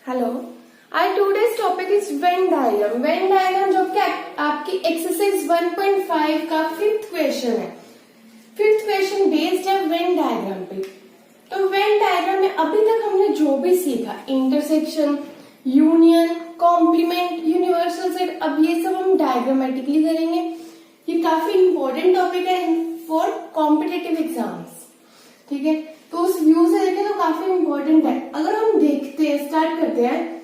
Hello, I today's topic is Venn diagram. Venn diagram जो कि आपकी एक्सरसाइज 1.5 का फिफ्थ क्वेश्चन है। फिफ्थ क्वेश्चन बेस्ड है वेन डायग्राम पे। तो वेन डायग्राम में अभी तक हमने जो भी सीखा, intersection, union, complement, universal set, अब ये सब हम डायग्रामेटिकली करेंगे। ये काफी इंपॉर्टेंट टॉपिक है फॉर कॉम्पिटेटिव एग्जाम्स, ठीक है। तो उस व्यू से देखें तो काफी इंपॉर्टेंट है। अगर हम देखते हैं, स्टार्ट करते हैं,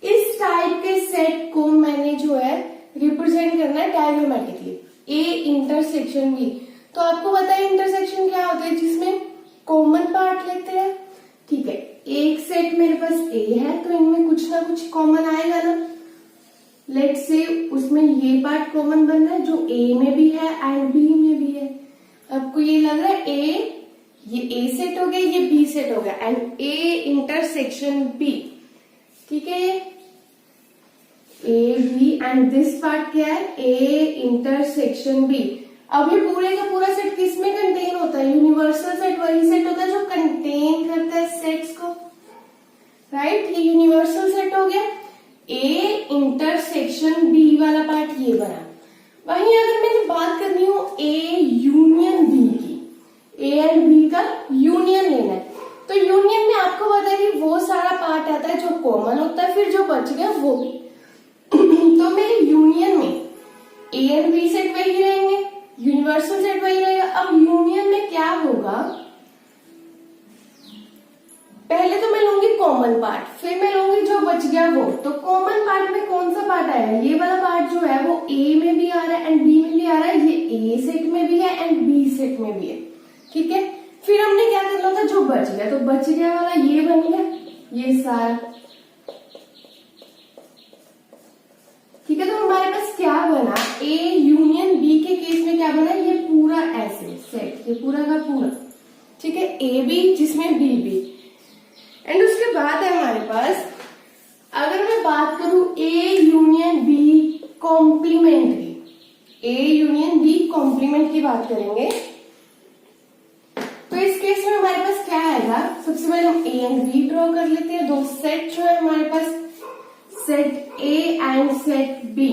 इस टाइप के सेट को मैंने जो है रिप्रेजेंट करना है डायग्रामेटिकली। ए इंटरसेक्शन बी, तो आपको पता है इंटरसेक्शन क्या होता है, जिसमें कॉमन पार्ट लेते हैं, ठीक है। एक सेट मेरे पास ए है तो इनमें कुछ ना कुछ कॉमन आएगा ना। लेट्स से उसमें ये पार्ट कॉमन बन रहा है जो ए में भी है एंड बी में भी है। आपको ये लग रहा है ये ए सेट हो गया, ये बी सेट हो गया, एंड ए इंटरसेक्शन बी, ठीक है। A B and this part क्या है, ए इंटरसेक्शन बी। अब ये पूरे का पूरा सेट किस में कंटेन होता है, यूनिवर्सल सेट वही सेट होता है जो कंटेन करता है सेट्स को, राइट। ये यूनिवर्सल सेट हो गया। ए इंटरसेक्शन बी वाला पार्ट ये बना। वहीं अगर मैंने बात करनी हो ए यूनियन बी की, ए एंड बी का यूनियन लेना है, तो यूनियन में आपको पता है कि वो सारा पार्ट आता है जो कॉमन होता है, फिर जो बच गया वो भी। तो मेरे यूनियन में ए एंड बी सेट वही रहेंगे, यूनिवर्सल सेट वही रहेगा। अब यूनियन में क्या होगा, पहले तो मैं लूंगी कॉमन पार्ट, फिर मैं लूंगी जो बच गया वो। तो कॉमन पार्ट में कौन सा पार्ट आएगा, ये वाला पार्ट जो है वो ए में भी आ रहा है एंड बी में भी आ रहा है, ये ए सेट में भी है एंड बी सेट में भी है, ठीक है। फिर हमने क्या करना था, जो बच गया, तो बच गया वाला ये बन गया, ये सारा, ठीक है। तो हमारे पास क्या बना, ए यूनियन बी के केस में क्या बना, ये पूरा ऐसे सेट, ये पूरा का पूरा, ठीक है। ए बी जिसमें बी बी, एंड उसके बाद है हमारे पास, अगर मैं बात करूं ए यूनियन बी कॉम्प्लीमेंट की, ए यूनियन बी कॉम्प्लीमेंट की बात करेंगे, तो इस केस में हमारे पास क्या आएगा, सबसे पहले हम ए एंड बी ड्रॉ कर लेते हैं। दो सेट जो है हमारे पास, set A and set B,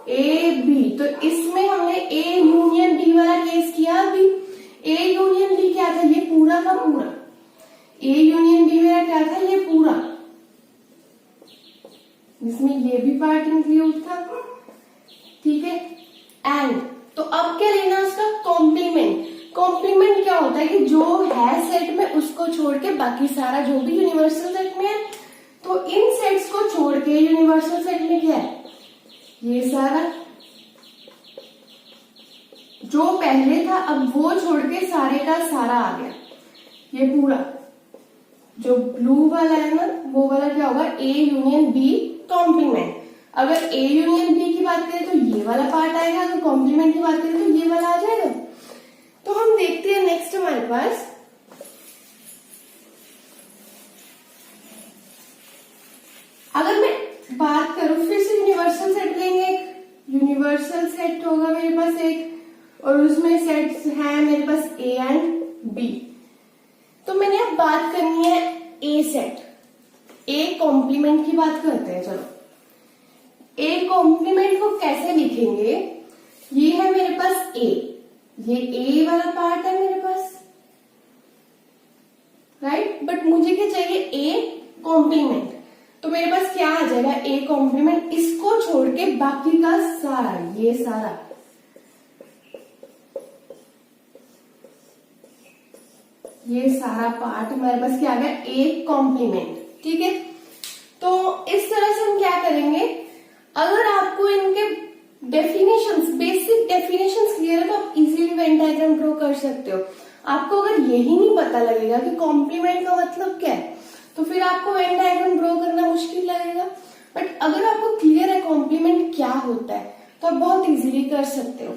A B. तो इसमें हमने ए यूनियन बी वाला केस किया। अभी ए यूनियन बी क्या था, ये पूरा का पूरा, ए यूनियन बी मेरा क्या था, ये पूरा, जिसमें ये भी पार्ट इंक्लूड था, ठीक है। एंड तो अब क्या लेना उसका, कॉम्प्लीमेंट। कॉम्प्लीमेंट क्या होता है कि जो है सेट में उसको छोड़ के बाकी सारा जो भी यूनिवर्सल सेट में है, तो इन सेट्स को छोड़ के यूनिवर्सल सेट में क्या है, ये सारा जो पहले था अब वो छोड़ के सारे का सारा आ गया, ये पूरा जो ब्लू वाला है ना, वो वाला क्या होगा, ए यूनियन बी कॉम्प्लीमेंट। अगर ए यूनियन बी की बात करें तो ये वाला पार्ट आएगा, अगर कॉम्प्लीमेंट की बात करें तो ये वाला आ जाएगा। तो हम देखते हैं नेक्स्ट हमारे पास, अगर मैं बात करूं फिर से यूनिवर्सल सेट लेंगे, यूनिवर्सल सेट होगा मेरे पास एक, और उसमें सेट्स हैं मेरे पास ए एंड बी। तो मैंने अब बात करनी है ए सेट, ए कॉम्प्लीमेंट की बात करते हैं। चलो ए कॉम्प्लीमेंट को कैसे लिखेंगे, ये है मेरे पास ए, ये ए वाला पार्ट है मेरे पास, राइट। बट मुझे क्या चाहिए, ए कॉम्प्लीमेंट। तो मेरे पास क्या आ जाएगा, ए कॉम्प्लीमेंट, इसको छोड़ के बाकी का सारा, ये सारा, ये सारा पार्ट हमारे पास क्या आ गया, ए कॉम्प्लीमेंट, ठीक है। तो इस तरह से हम क्या करेंगे, अगर आपको इनके डेफिनेशंस, बेसिक डेफिनेशंस क्लियर है तो आप इजीली वेन डायग्राम ड्रॉ कर सकते हो। आपको अगर यही नहीं पता लगेगा कि कॉम्प्लीमेंट का मतलब क्या है, तो फिर आपको वेन डायग्राम ड्रॉ करना मुश्किल लगेगा। बट अगर आपको क्लियर है कॉम्प्लीमेंट क्या होता है तो आप बहुत इजीली कर सकते हो।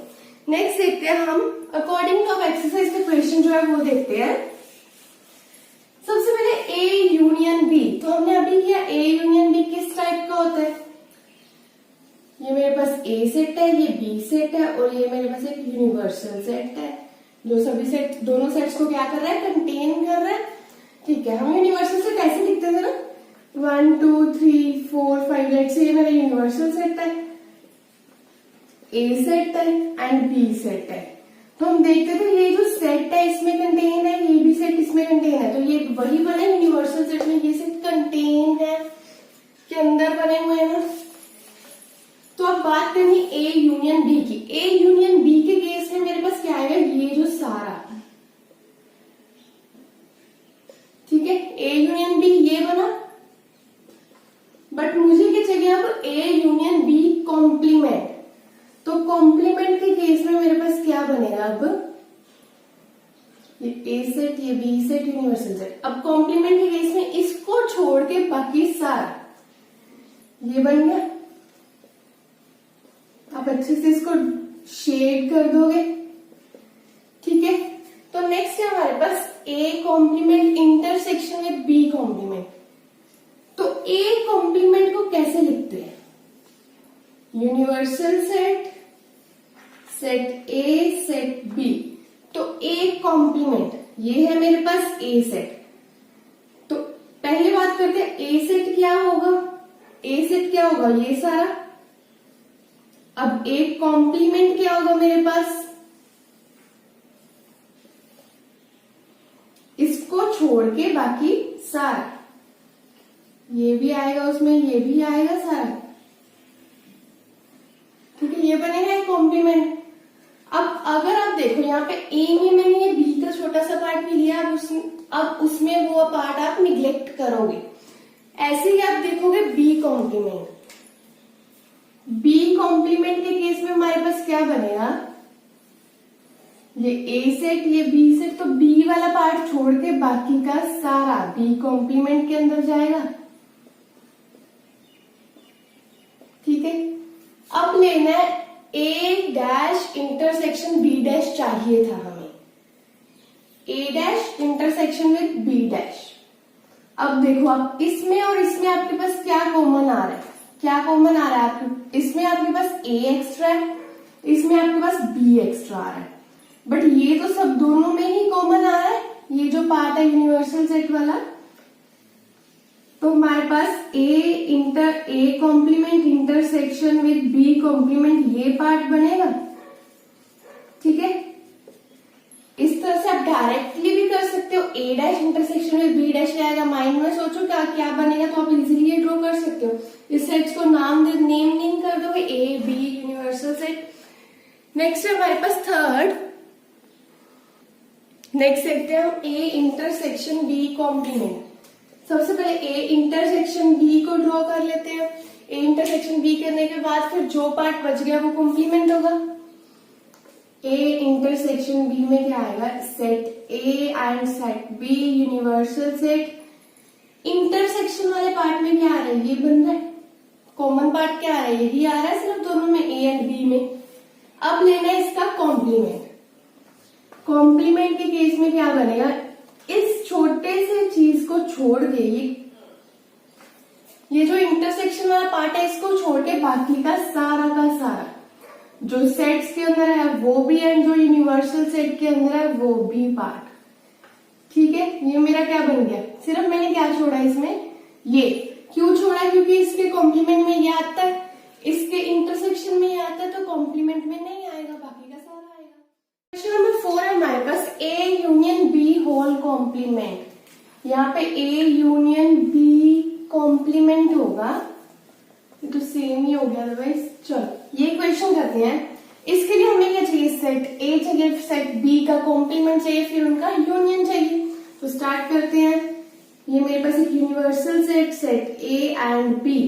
नेक्स्ट देखते हैं हम, अकॉर्डिंग टू एक्सरसाइज का क्वेश्चन जो है वो देखते हैं। सबसे पहले ए यूनियन बी, तो हमने अभी किया ए यूनियन बी किस टाइप का होता है, ये मेरे पास ए सेट है, ये बी सेट है, और ये मेरे पास एक यूनिवर्सल सेट है जो सभी सेट, दोनों सेट्स को क्या कर रहा है, कंटेन कर रहा है, ठीक है। हम यूनिवर्सल सेट ऐसे लिखते थे ना, 1 1 2 3 4 5 लेट्स से ये मेरा यूनिवर्सल सेट है, ए सेट है एंड बी सेट है। तो हम देखते थे ये जो सेट है इसमें कंटेन है, ये भी सेट इसमें कंटेन है, तो ये वही बने यूनिवर्सल सेट में ये सेट कंटेन है के अंदर बने हुए हैं ना। तो अब बात करनी ए यूनियन बी की। ए यूनियन बी के केस में मेरे पास क्या आएगा, ये जो सारा, ठीक है, ए यूनियन बी ये बना, बट मुझे क्या चाहिए अब, ए यूनियन बी कॉम्प्लीमेंट। तो कॉम्प्लीमेंट के केस में मेरे पास क्या बनेगा, अब ये ए सेट, ये बी सेट, यूनिवर्सल सेट। अब कॉम्प्लीमेंट के केस में इसको छोड़ के बाकी सारा ये बन गया। आप अच्छे से इसको शेड कर दोगे, ठीक है। तो नेक्स्ट है हमारे पास A complement intersection with B complement. तो ए कॉम्प्लीमेंट को कैसे लिखते हैं, universal set, set A set B. तो ए कॉम्प्लीमेंट ये है मेरे पास ए सेट। तो पहले बात करते हैं ए सेट क्या होगा, ए सेट क्या होगा, ये सारा। अब ए कॉम्प्लीमेंट क्या होगा मेरे पास, इसको छोड़ के बाकी सारा, ये भी आएगा उसमें, ये भी आएगा सारा, ठीक है, ये बनेगा कॉम्प्लीमेंट। अब अगर आप देखो यहाँ पे ए में मैंने ये बी का छोटा सा पार्ट भी लिया, अब उसमें वो पार्ट आप निग्लेक्ट करोगे। ऐसे ही आप देखोगे बी कॉम्प्लीमेंट। बी कॉम्प्लीमेंट के केस में हमारे पास क्या बनेगा, ये ए सेट, ये बी सेट, तो बी वाला पार्ट छोड़ के बाकी का सारा बी कॉम्प्लीमेंट के अंदर जाएगा, ठीक है। अब लेना है A dash intersection B dash, चाहिए था हमें A dash intersection with B dash. अब देखो आप इसमें और इसमें आपके पास क्या कॉमन आ रहा है, क्या कॉमन आ रहा है आपके, इसमें आपके पास ए एक्स्ट्रा है, इसमें आपके पास बी एक्स्ट्रा आ रहा है, बट ये तो सब दोनों में ही कॉमन आ रहा है, ये जो पार्ट है यूनिवर्सल सेट वाला। तो हमारे पास A complement intersection with B complement ये पार्ट बनेगा, ठीक है। इस तरह से आप डायरेक्टली भी कर सकते हो, A dash intersection with B dash आएगा, माइंड में सोचो क्या क्या बनेगा, तो आप इजीली ये ड्रॉ कर सकते हो। इस सेट्स को नेम कर दोगे, A B universal set. Next है हमारे पास थर्ड, नेक्स्ट देखते हैं हम ए इंटरसेक्शन बी कॉम्प्लीमेंट। सबसे पहले ए इंटरसेक्शन बी को ड्रॉ कर लेते हैं। ए इंटरसेक्शन बी करने के बाद फिर जो पार्ट बच गया वो कॉम्प्लीमेंट होगा। ए इंटरसेक्शन बी में क्या आएगा, set A and set B universal set. Intersection वाले पार्ट में क्या आ रहा है, ये बन रहा है, कॉमन पार्ट क्या आ रहा है, यही आ रहा है सिर्फ दोनों में, ए एंड बी में। अब लेना है इसका कॉम्प्लीमेंट। कॉम्प्लीमेंट के केस में क्या बनेगा, इस छोटे से चीज को छोड़ के ये जो इंटरसेक्शन वाला पार्ट है इसको छोड़ के बाकी का सारा जो सेट्स के अंदर है वो भी एंड जो यूनिवर्सल सेट के अंदर है वो भी पार्ट, ठीक है। ये मेरा क्या बन गया, सिर्फ मैंने क्या छोड़ा इसमें, ये क्यों छोड़ा, क्योंकि इसके कॉम्प्लीमेंट में ये आता है, इसके इंटरसेक्शन में ये आता है, तो कॉम्प्लीमेंट में नहीं आएगा, बाकी का सारा आएगा। क्वेश्चन नंबर 4 है हमारे पास A union B whole complement. यहाँ पे ए यूनियन बी कॉम्प्लीमेंट होगा, ये तो सेम ही हो गया अदरवाइज। चलो ये क्वेश्चन करते हैं। इसके लिए हमें क्या चाहिए, सेट ए चाहिए, सेट बी का कॉम्प्लीमेंट चाहिए, फिर उनका यूनियन चाहिए। तो स्टार्ट करते हैं। ये मेरे पास एक universal set, set A and B,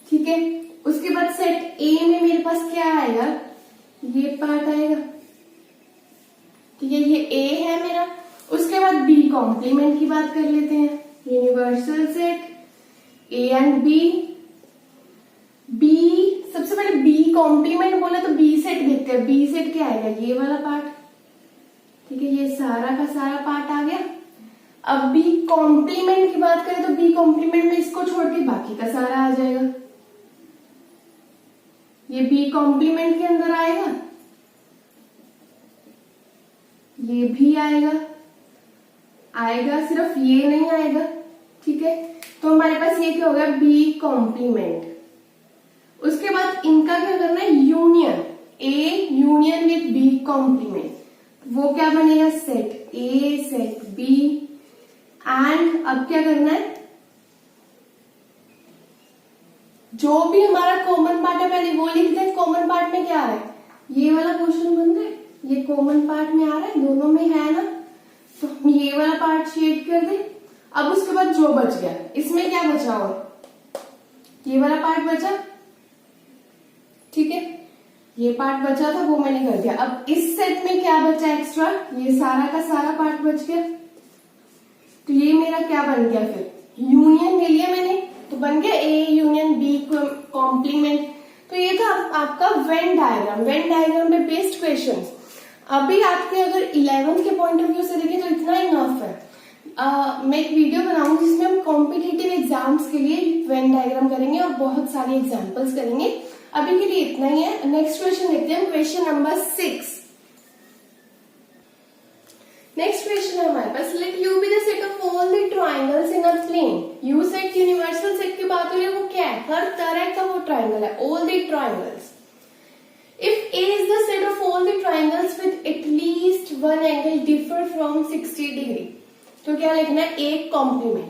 ठीक है। उसके बाद सेट ए में मेरे पास क्या आएगा, ये पार्ट आएगा, ठीक है, ये ए है मेरा। उसके बाद बी कॉम्प्लीमेंट की बात कर लेते हैं, universal set A and B. B सबसे पहले बी कॉम्प्लीमेंट बोला तो बी सेट देखते हैं, बी सेट क्या आएगा, ये वाला पार्ट, ठीक है, ये सारा का सारा पार्ट आ गया। अब बी कॉम्प्लीमेंट की बात करें तो बी कॉम्प्लीमेंट में इसको छोड़ के बाकी का सारा आ जाएगा, ये बी कॉम्प्लीमेंट के अंदर आएगा, ये भी आएगा, सिर्फ ये नहीं आएगा, ठीक है। तो तो हमारे पास ये क्या होगा, बी कॉम्प्लीमेंट। उसके बाद इनका क्या करना है, union, A union with B complement, वो क्या बनेगा, set A set B. And अब क्या करना है, जो भी हमारा कॉमन पार्ट है पहले वो लिख दे। कॉमन पार्ट में क्या आ रहा है, ये वाला क्वेश्चन बन रहा है, ये कॉमन पार्ट में आ रहा है, दोनों में है ना, तो हम ये वाला पार्ट शेड कर दे। अब उसके बाद जो बच गया, इसमें क्या बचा, और ये वाला पार्ट बचा, ठीक है, ये पार्ट बचा था वो मैंने कर दिया। अब इस सेट में क्या बचा एक्स्ट्रा, ये सारा का सारा पार्ट बच गया। तो ये मेरा क्या बन गया, फिर यूनियन ले लिया मैंने, तो बन गया ए यूनियन बी कॉम्प्लीमेंट। तो ये था आपका वेन डायग्राम, वेन डायग्राम पे बेस्ड क्वेश्चन। अभी आपके अगर 11th के पॉइंट ऑफ व्यू से देखें तो इतना इनफ है। मैं एक वीडियो बनाऊंगी जिसमें हम कॉम्पिटिटिव एग्जाम्स के लिए वेन डायग्राम करेंगे और बहुत सारे एग्जाम्पल्स करेंगे। अभी के लिए इतना ही है। नेक्स्ट क्वेश्चन देखते हैं, क्वेश्चन नंबर 6। नेक्स्ट क्वेश्चन है हमारे पास, let U be the set of all the triangles in a plane. U set universal set की बात हो रही है, वो क्या है, हर तरह का वो ट्रायंगल है, all the triangles. If A is the set of all the triangles with at least one angle differ from 60 degree, तो क्या लिखना है, एक कॉम्प्लीमेंट।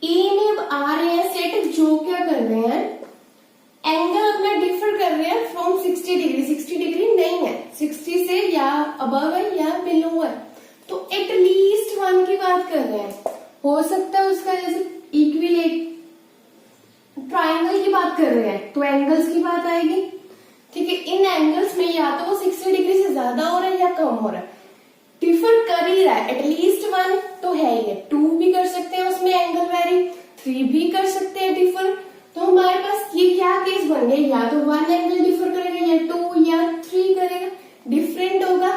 ए में अब आ रहे हैं सेट जो क्या कर रहे हैं, एंगल अपना डिफर कर रहे हैं फ्रॉम 60 डिग्री। 60 डिग्री नहीं है, 60 से या अबव है या बिलो है, तो एटलीस्ट वन की बात कर रहे हैं। हो सकता है उसका जैसे इक्विलेट ट्राइंगल की बात कर रहे हैं तो एंगल्स की बात आएगी, ठीक है। इन एंगल्स में या तो वो 60 डिग्री से ज्यादा हो रहा है या कम हो रहा है, डिफर कर ही रहा है, एटलीस्ट वन तो है ही है। 2 भी कर सकते हैं उसमें एंगल वेरी, 3 भी कर सकते हैं डिफर। तो हमारे पास ये क्या केस बन गया, या तो 1 एंगल डिफर करेगा या 2 या 3 करेगा, डिफरेंट होगा,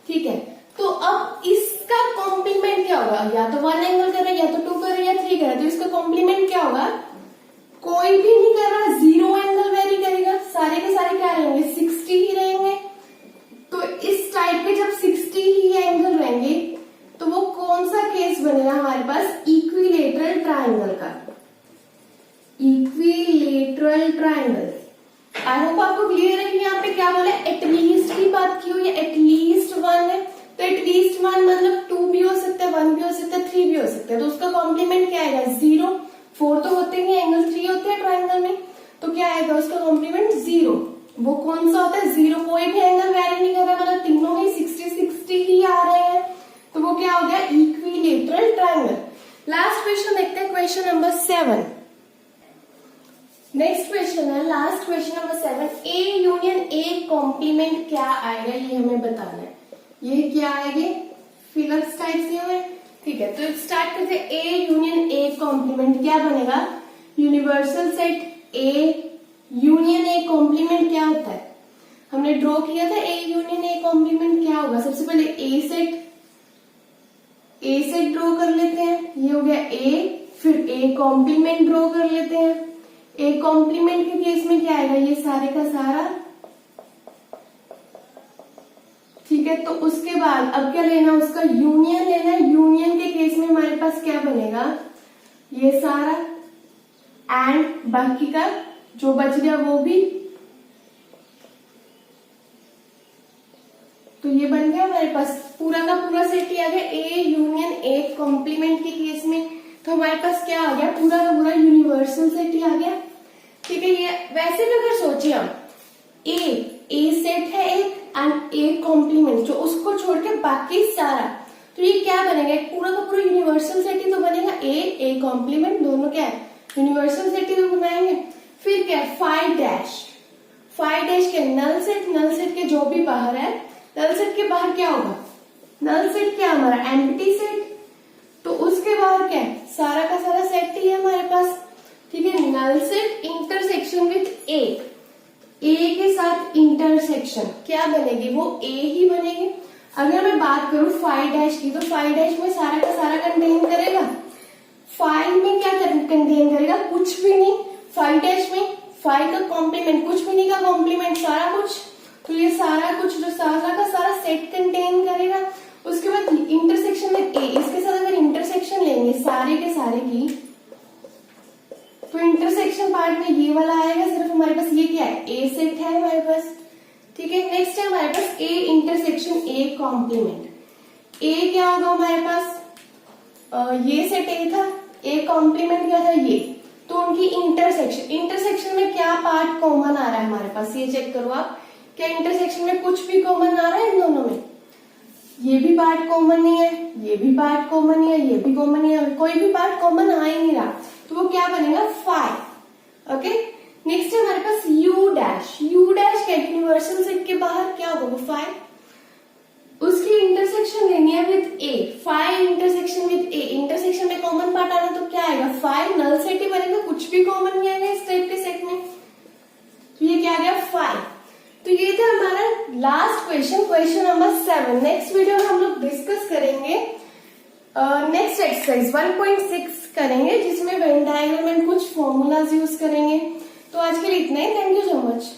ठीक है। तो अब इसका कॉम्प्लीमेंट क्या होगा, या तो 1 एंगल करे या तो 2 करे या 3 करे, तो इसका कॉम्प्लीमेंट क्या होगा, कोई भी नहीं कर रहा, 0 एंगल वेरी करेगा, सारे के सारे क्या रहेंगे, 60 ही रहेंगे। तो इस टाइप के जब 60 ही एंगल रहेंगे तो वो कौन सा केस बनेगा हमारे पास, इक्विलेटरल ट्राइंगल का, इक्विलेटरल ट्राइंगल। आई होप आपको क्लियर है कि यहाँ पे क्या बोला, एटलीस्ट की बात की हुई है, एटलीस्ट 1 है, तो एटलीस्ट 1 मतलब 2 भी हो सकता है, 1 भी हो सकता है, 3 भी हो सकता है। तो उसका कॉम्प्लीमेंट क्या आएगा, 0। 4 तो होते ही एंगल 3 होते हैं ट्राइंगल में, तो क्या आएगा उसका कॉम्प्लीमेंट, 0। वो कौन सा होता है, 0, कोई भी एंगल वेरी नहीं कर रहा, मतलब तीनों ही 60 ही आ रहे हैं, तो वो क्या हो गया, इक्विलेटरल ट्राइंगल। लास्ट क्वेश्चन देखते हैं, क्वेश्चन नंबर 7। नेक्स्ट क्वेश्चन है, last question number 7। A union A complement क्या आएगा, ये हमें बताना है। ये क्या आएगी, फिलप्स टाइप से हुए, ठीक है। तो स्टार्ट करते हैं, ए यूनियन ए कॉम्प्लीमेंट क्या बनेगा, universal set A union A complement क्या होता है, हमने ड्रॉ किया था। ए यूनियन ए कॉम्प्लीमेंट क्या होगा, सबसे पहले ए सेट ड्रॉ कर लेते हैं, ये हो गया ए, फिर ए कॉम्प्लीमेंट ड्रॉ कर लेते हैं। ए कॉम्प्लीमेंट के केस में क्या आएगा, ये सारे का सारा, ठीक है। तो उसके बाद अब क्या लेना, उसका यूनियन लेना है। यूनियन के केस में हमारे पास क्या बनेगा, ये सारा एंड बाकी का जो बच गया वो भी, तो ये बन गया हमारे पास पूरा का पूरा सेट ही आ गया ए यूनियन ए कॉम्प्लीमेंट के केस में। तो हमारे पास क्या आ गया, पूरा का पूरा यूनिवर्सल सेट ही आ गया, ठीक है। ये वैसे भी अगर सोचिए हम, ए सेट है एक एंड ए कॉम्प्लीमेंट, जो उसको छोड़ के बाकी सारा, तो ये क्या बनेगा, पूरा का पूरा यूनिवर्सल सेट ही तो बनेगा। ए कॉम्प्लीमेंट दोनों क्या है, यूनिवर्सल सेट ही तो बनाएंगे। फिर क्या है, 5 डैश के नल सेट के जो भी बाहर है, नल सेट के बाहर क्या होगा, नल सेट क्या हमारा एम्प्टी सेट, तो उसके बाहर क्या है, सारा का सारा सेट ही है हमारे पास, ठीक है। नल सेट इंटरसेक्शन विथ ए के साथ इंटरसेक्शन क्या बनेगी, वो ए ही बनेगी। अगर मैं बात करूं 5 डैश की, तो 5 डैश में सारा का सारा कंटेन करेगा, 5 में क्या कंटेन करेगा, कुछ भी नहीं। 5 डैश में 5 का कॉम्प्लीमेंट, कुछ भी नहीं का कॉम्प्लीमेंट सारा कुछ, तो ये सारा कुछ जो सारा का सारा सेट कंटेन करेगा। उसके बाद इंटरसेक्शन में ए, इसके साथ अगर इंटरसेक्शन लेंगे सारे के सारे की, इंटरसेक्शन पार्ट में ये वाला आएगा, सिर्फ हमारे पास ये क्या है, ए सेट है हमारे पास, ठीक है। नेक्स्ट है हमारे पास ए इंटरसेक्शन ए कॉम्प्लीमेंट। ए क्या होगा हमारे पास, ये सेट ए था, ए कॉम्प्लीमेंट क्या था ये, तो उनकी इंटरसेक्शन, इंटरसेक्शन में क्या पार्ट कॉमन आ रहा है हमारे पास, ये चेक करो आप, क्या इंटरसेक्शन में कुछ भी कॉमन आ रहा है इन दोनों में, ये भी पार्ट कॉमन नहीं है, ये भी पार्ट कॉमन नहीं है, ये भी कॉमन नहीं है, कोई भी पार्ट कॉमन आ ही नहीं रहा, तो वो क्या बनेगा, फाई। ओके, नेक्स्ट है हमारे पास यू डैश। यू डैश क्या, यूनिवर्सल सेट के बाहर क्या होगा, वो फाई, उसकी इंटरसेक्शन लेनी है with A, phi intersection with A, intersection में कॉमन पार्ट आना तो क्या आएगा, फाई, नल सेट ही बनेगा, कुछ भी कॉमन नहीं आएगा इस टाइप के सेट में, तो ये क्या आ गया, फाई। तो ये था हमारा last question, question number 7। Next video में हम लोग डिस्कस करेंगे नेक्स्ट एक्सरसाइज 1.6 करेंगे, जिसमें वेन डायग्राम एंड कुछ फॉर्मूलाज यूज करेंगे। तो आज के लिए इतना ही, थैंक यू सो मच।